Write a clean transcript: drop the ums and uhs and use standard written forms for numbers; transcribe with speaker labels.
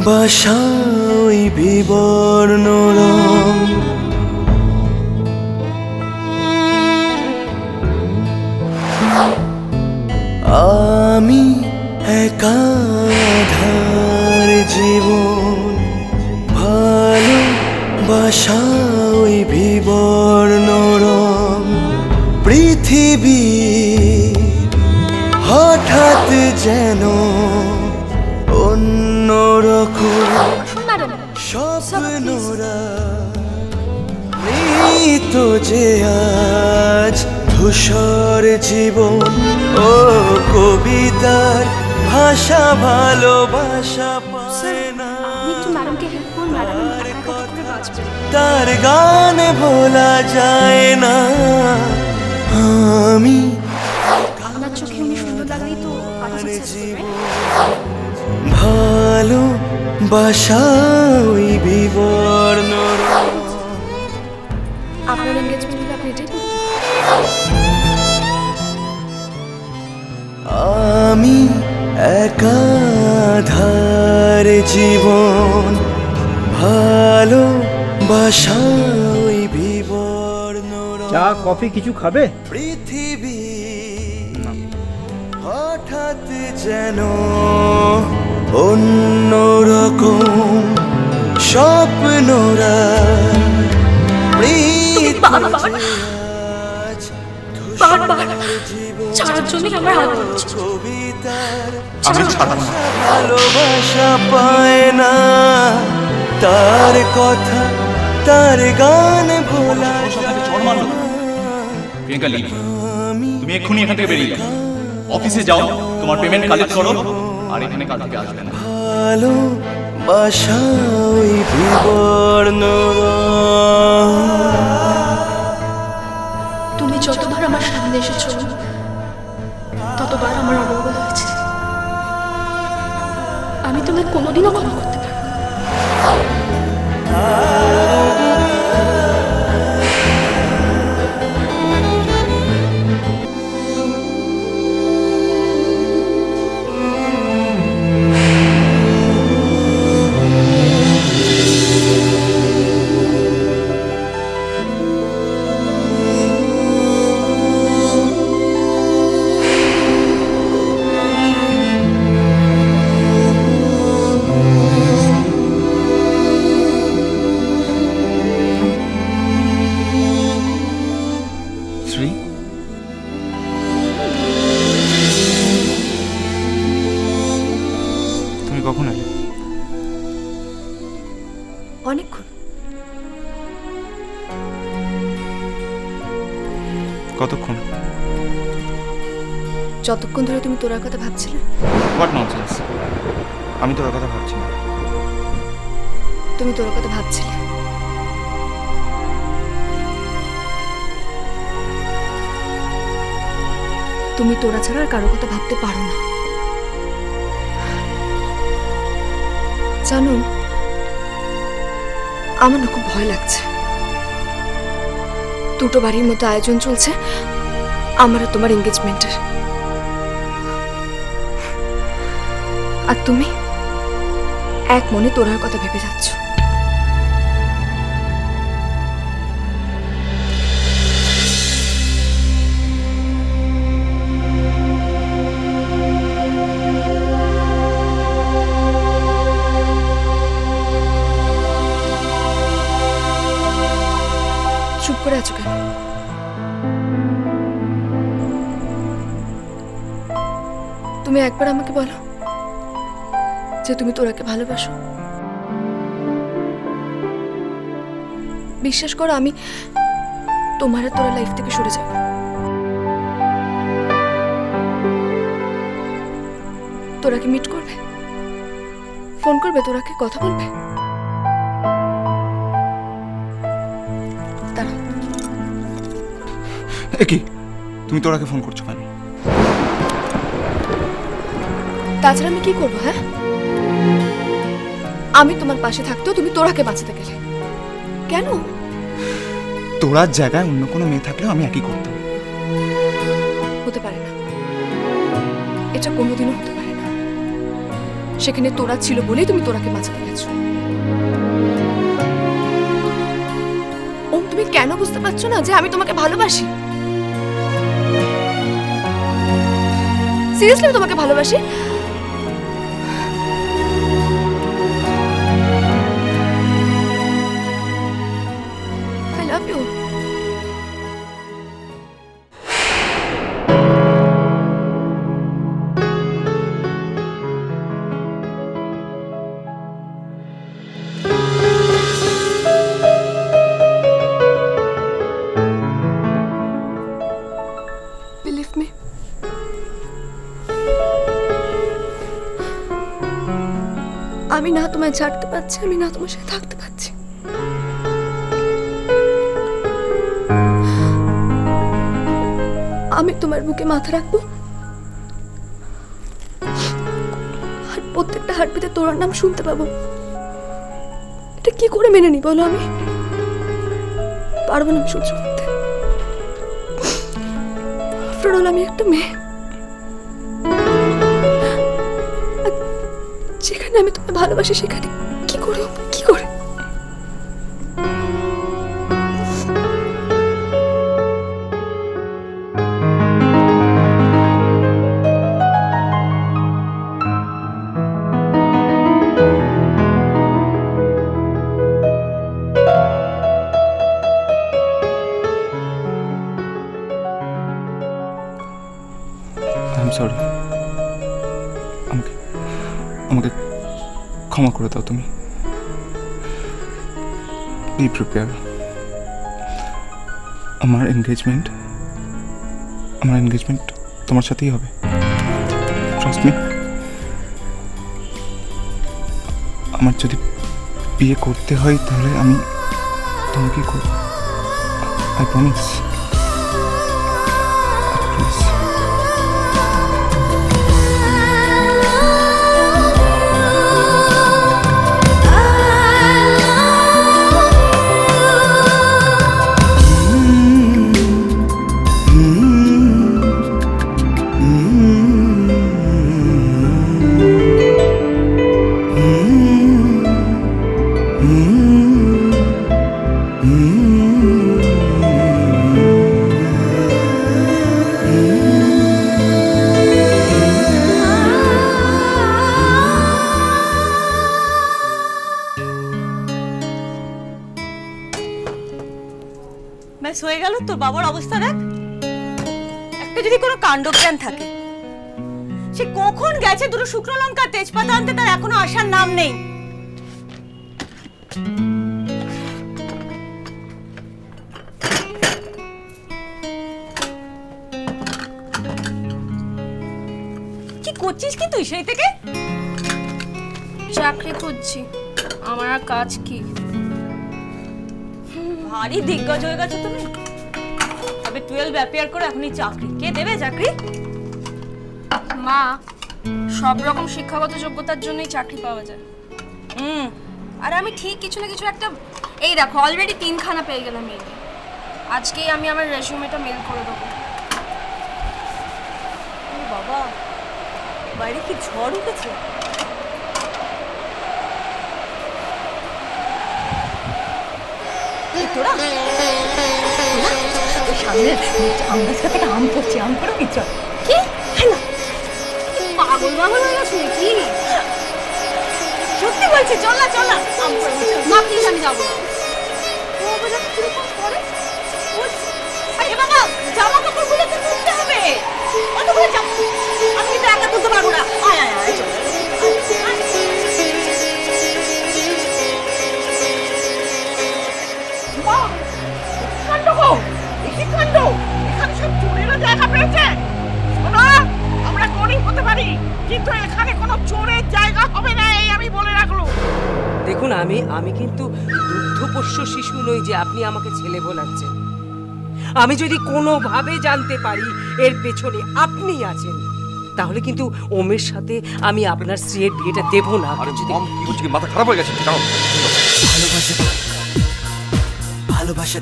Speaker 1: বাসায় বিবর্ণ রং, আমি একাধার জীবন, ভালো বাসায় বিবর্ণ রং। পৃথিবী হঠাৎ যেন অন্যরকম, স্বপ্নরা মৃত যে আজ ধূসর জীবন। ও কবিতার ভাষা ভালোবাসা পায় না, তার গান ভোলা যায় না। আমি ভালো বাসাই বিবর্ণ রং।
Speaker 2: আপনার এনগেজমেন্ট হলে আপনি এটাই করতেন?
Speaker 1: আমি একাধার জীবন, ভালো বাসাই বিবর্ণ রং।
Speaker 3: চা কফি কিছু খাবে?
Speaker 1: পৃথিবী হঠাৎ যেন অন্যরকম, স্বপ্নরা কবিতার ভালোবাসা পায় না, তার কথা তার গান ভোলা যায় না।
Speaker 4: প্রিয়াঙ্কা লিভ, তুমি এক্ষুনি এখান থেকে বেরিয়ে যাও, অফিসে যাও, তোমার পেমেন্ট কালেক্ট করো, আর এখানে কাল থেকে আসবে না।
Speaker 1: ভালো বাসাই বিবর্ণ রং।
Speaker 2: তুমি যতবার আমার সামনে এসেছো ততবার আমার অবহেলা হয়েছে। আমি তোমায় কোনোদিনও ক্ষমা করতে পারবো না।
Speaker 4: তুমি কখন এলে?
Speaker 2: অনেকক্ষণ।
Speaker 4: কতক্ষণ?
Speaker 2: যতক্ষণ ধরে তুমি তোরার কথা ভাবছিলে।
Speaker 4: হোয়াট ননসেন্স, আমি তোর কথা ভাবছি না।
Speaker 2: তুমি তোর কথা ভাবছিলে। তুমি তোরা ছাড়া আর কারো কথা ভাবতে পারো না, জানো? আমার না খুব ভয় লাগছে। দুটো বাড়ির মতো আয়োজন চলছে আমার আর তোমার এনগেজমেন্টের, আর তুমি এক মনে তোরার কথা ভেবে যাচ্ছ। চুপ করে আছো কেন? তুমি একবার আমাকে বলো যে তুমি তোরাকে ভালোবাসো। বিশ্বাস করো, আমি তোমার আর তোরা লাইফ থেকে সরে যাব। তোরাকে মিট করবে, ফোন করবে, তোরাকে কথা বলবে। দাঁড়াও।
Speaker 4: কি তুমি তোরাকে ফোন করছো কেন?
Speaker 2: তাছাড়া আমি কি করবো? হ্যাঁ, আমি তোমার পাশে থাকতেও তুমি তোরাকে বাঁচাতে গেলে কেন?
Speaker 4: তোরার জায়গায় অন্য কোনো মেয়ে থাকলেও আমি একই করতাম।
Speaker 2: হতে পারে না, এটা কোনোদিনও হতে পারে না। সেখানে তোরা ছিল বলেই তুমি তোরাকে বাঁচাতে গেছো। ওম, তুমি কেন বুঝতে পারছো না যে আমি তোমাকে ভালোবাসি? সিরিয়াসলি আমি তোমাকে ভালোবাসি। I love you. Believe me. আমি না তোমায় ছাড়তে পারছি, আমি না তোমার সাথে থাকতে পারছি। আমি তোমার বুকে মাথা রাখবো, আর প্রত্যেকটা হার্টবিটে তোমার নাম শুনতে পাবো। এটা কি করে মেনে নি বলো? আমি পারবো না আমি সহ্য করতে। আফটার অল আমি একটা মেয়ে, যেখানে আমি তোমায় ভালোবাসি সেখানে কি করে কি করে?
Speaker 3: I am sorry. আমাকে আমাকে ক্ষমা করে দাও তুমি। B prepare. আমার এনগেজমেন্ট তোমার সাথেই হবে। Trust me. আমার যদি বিয়ে করতে হয় তাহলে আমি তোমাকেই করব। I promise. প্লিজ।
Speaker 5: ব্যাস হয়ে গেল। তোর বাবার অবস্থা দেখ। একটা যদি কোনো কাণ্ডজ্ঞান থাকে, সে কখন গেছে দুটো শুকনো লঙ্কা তেজপাতা আনতে, তার এখনো আসার নাম নেই। কি করছিস কি তুই সেই থেকে?
Speaker 6: চাকরি খুঁজছি, আমার আর কাজ কি?
Speaker 5: ভারী দিগ্গজ হয়ে গেছো তুমি। তবে 12 অ্যাপিয়ার করে এখনই চাকরি কে দেবে? চাকরি
Speaker 6: মা, সব রকম শিক্ষাগত যোগ্যতার জন্যই চাকরি পাওয়া যায়। আর আমি ঠিক কিছু না কিছু একটা, এই দেখো অলরেডি 3খানা পেয়ে গেলাম মেল। আজকেই আমি আমার রেজিউমেটা মেল করে দেবো।
Speaker 5: বাবা, বাইরে কি ঝড় উঠেছে? তোরা সামনে আম গাছ থেকে আম পড়ছে, আম পড়ো কি? চল। কি
Speaker 6: পাগল পাগল হয়ে গেছো নাকি?
Speaker 5: সত্যি বলছি, চল না চল না আম পড়বো।
Speaker 6: মা প্লিজ, আমি যাবো না।
Speaker 5: আরে বাবা, জামা কাপড় গুলো তো তুলতে হবে। অতগুলো জামা আমি কিন্তু একা তুলতে পারবো না। আয় আয় আয়, চল।
Speaker 7: এখানে সব চোরেরও জায়গা পেয়েছে। শোনো, আমরা গরিব হতে পারি, কিন্তু এখানে কোনো চোরের জায়গা হবে না, এই আমি বলে রাখলো।
Speaker 8: দেখুন, আমি কিন্তু দুগ্ধপোষ্য শিশু নই যে আপনি আমাকে ছেলে বলাচ্ছেন। আমি যদি কোনোভাবে জানতে পারি এর পেছনে আপনি আছেন, তাহলে কিন্তু ওমের সাথে আমি আপনার স্ত্রীর বিয়েটা দেব না।
Speaker 9: আরে মম, কি হচ্ছে? কি মাথা খারাপ হয়ে গেছে?
Speaker 1: ভালোবাসা ভালোবাসা